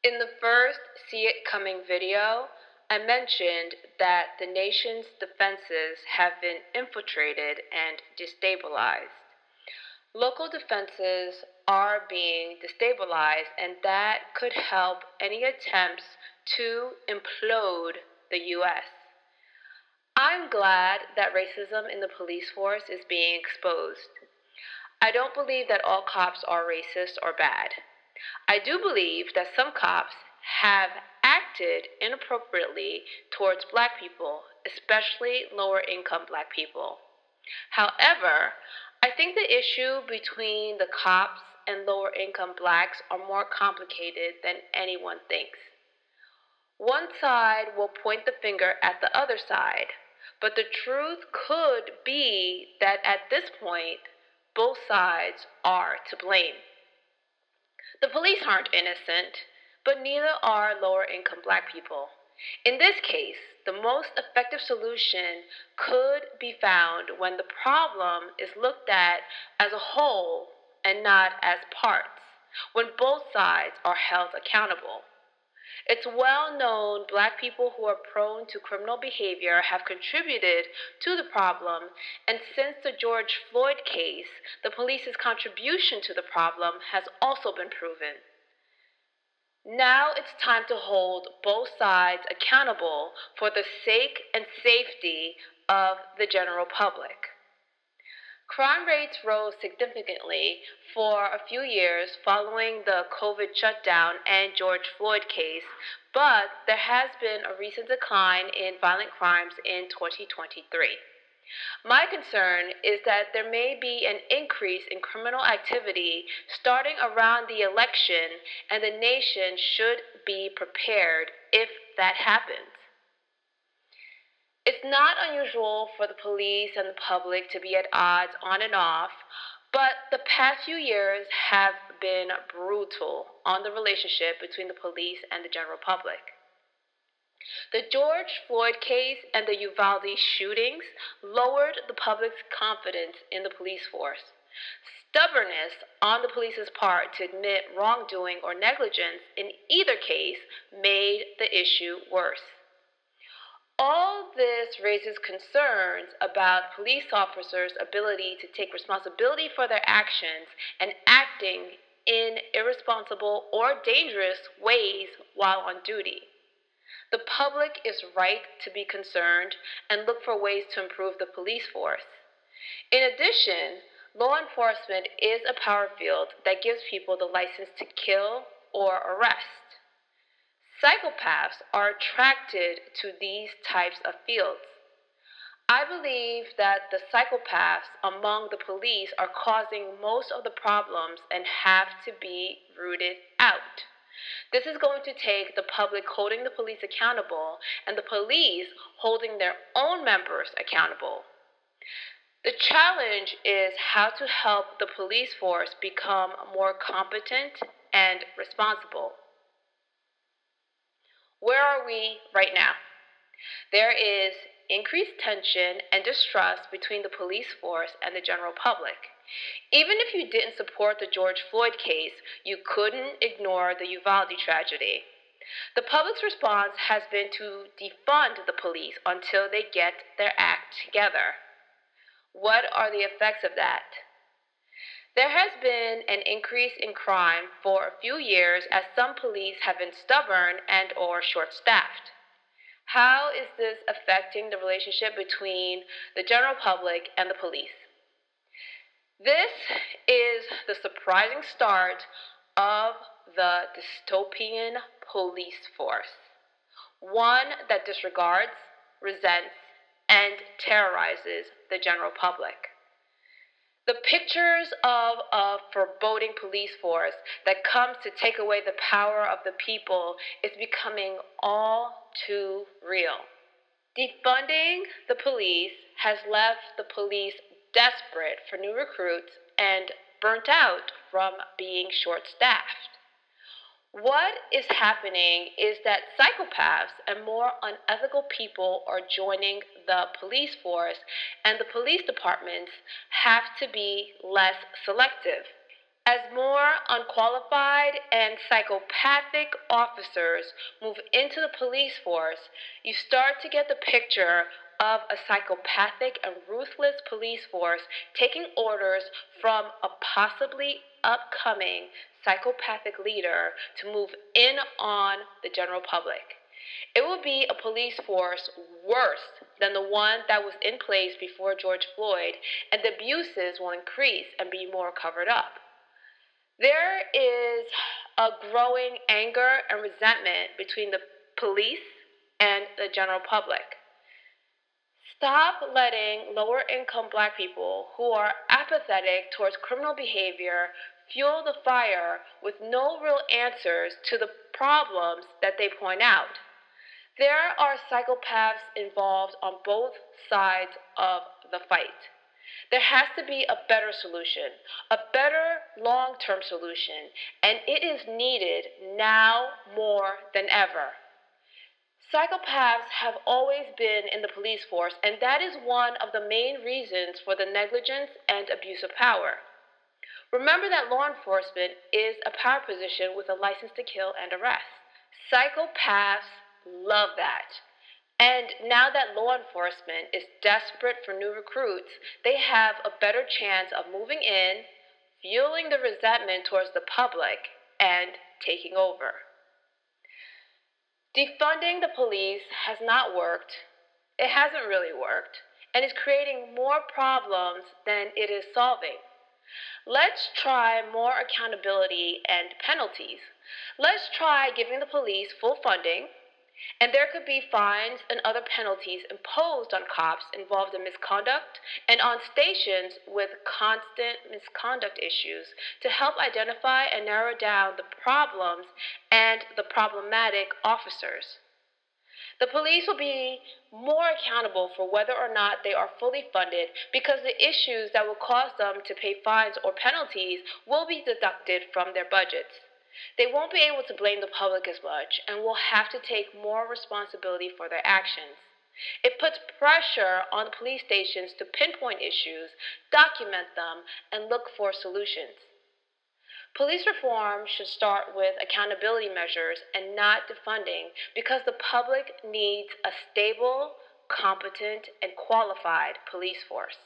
In the first See It Coming video, I mentioned that the nation's defenses have been infiltrated and destabilized. Local defenses are being destabilized, and that could help any attempts to implode the U.S. I'm glad that racism in the police force is being exposed. I don't believe that all cops are racist or bad. I do believe that some cops have acted inappropriately towards black people, especially lower income black people. However, I think the issue between the cops and lower income blacks are more complicated than anyone thinks. One side will point the finger at the other side, but the truth could be that at this point, both sides are to blame. The police aren't innocent, but neither are lower income black people. In this case, the most effective solution could be found when the problem is looked at as a whole and not as parts, when both sides are held accountable. It's well known black people who are prone to criminal behavior have contributed to the problem, and since the George Floyd case, the police's contribution to the problem has also been proven. Now it's time to hold both sides accountable for the sake and safety of the general public. Crime rates rose significantly for a few years following the COVID shutdown and George Floyd case, but there has been a recent decline in violent crimes in 2023. My concern is that there may be an increase in criminal activity starting around the election, and the nation should be prepared if that happens. It's not unusual for the police and the public to be at odds on and off, but the past few years have been brutal on the relationship between the police and the general public. The George Floyd case and the Uvalde shootings lowered the public's confidence in the police force. Stubbornness on the police's part to admit wrongdoing or negligence in either case made the issue worse. All this raises concerns about police officers' ability to take responsibility for their actions and acting in irresponsible or dangerous ways while on duty. The public is right to be concerned and look for ways to improve the police force. In addition, law enforcement is a power field that gives people the license to kill or arrest. Psychopaths are attracted to these types of fields. I believe that the psychopaths among the police are causing most of the problems and have to be rooted out. This is going to take the public holding the police accountable and the police holding their own members accountable. The challenge is how to help the police force become more competent and responsible. Where are we right now? There is increased tension and distrust between the police force and the general public. Even if you didn't support the George Floyd case, you couldn't ignore the Uvalde tragedy. The public's response has been to defund the police until they get their act together. What are the effects of that? There has been an increase in crime for a few years as some police have been stubborn and or short-staffed. How is this affecting the relationship between the general public and the police? This is the surprising start of the dystopian police force, one that disregards, resents, and terrorizes the general public. The pictures of a foreboding police force that comes to take away the power of the people is becoming all too real. Defunding the police has left the police desperate for new recruits and burnt out from being short-staffed. What is happening is that psychopaths and more unethical people are joining the police force, and the police departments have to be less selective. As more unqualified and psychopathic officers move into the police force, you start to get the picture of a psychopathic and ruthless police force taking orders from a possibly upcoming psychopathic leader to move in on the general public. It will be a police force worse than the one that was in place before George Floyd, and the abuses will increase and be more covered up. There is a growing anger and resentment between the police and the general public. Stop letting lower income black people who are apathetic towards criminal behavior fuel the fire with no real answers to the problems that they point out. There are psychopaths involved on both sides of the fight. There has to be a better solution, a better long-term solution, and it is needed now more than ever. Psychopaths have always been in the police force, and that is one of the main reasons for the negligence and abuse of power. Remember that law enforcement is a power position with a license to kill and arrest. Psychopaths love that. And now that law enforcement is desperate for new recruits, they have a better chance of moving in, fueling the resentment towards the public, and taking over. Defunding the police has not worked. It hasn't really worked, and is creating more problems than it is solving. Let's try more accountability and penalties. Let's try giving the police full funding, and there could be fines and other penalties imposed on cops involved in misconduct and on stations with constant misconduct issues to help identify and narrow down the problems and the problematic officers. The police will be more accountable for whether or not they are fully funded because the issues that will cause them to pay fines or penalties will be deducted from their budgets. They won't be able to blame the public as much and will have to take more responsibility for their actions. It puts pressure on the police stations to pinpoint issues, document them, and look for solutions. Police reform should start with accountability measures and not defunding because the public needs a stable, competent, and qualified police force.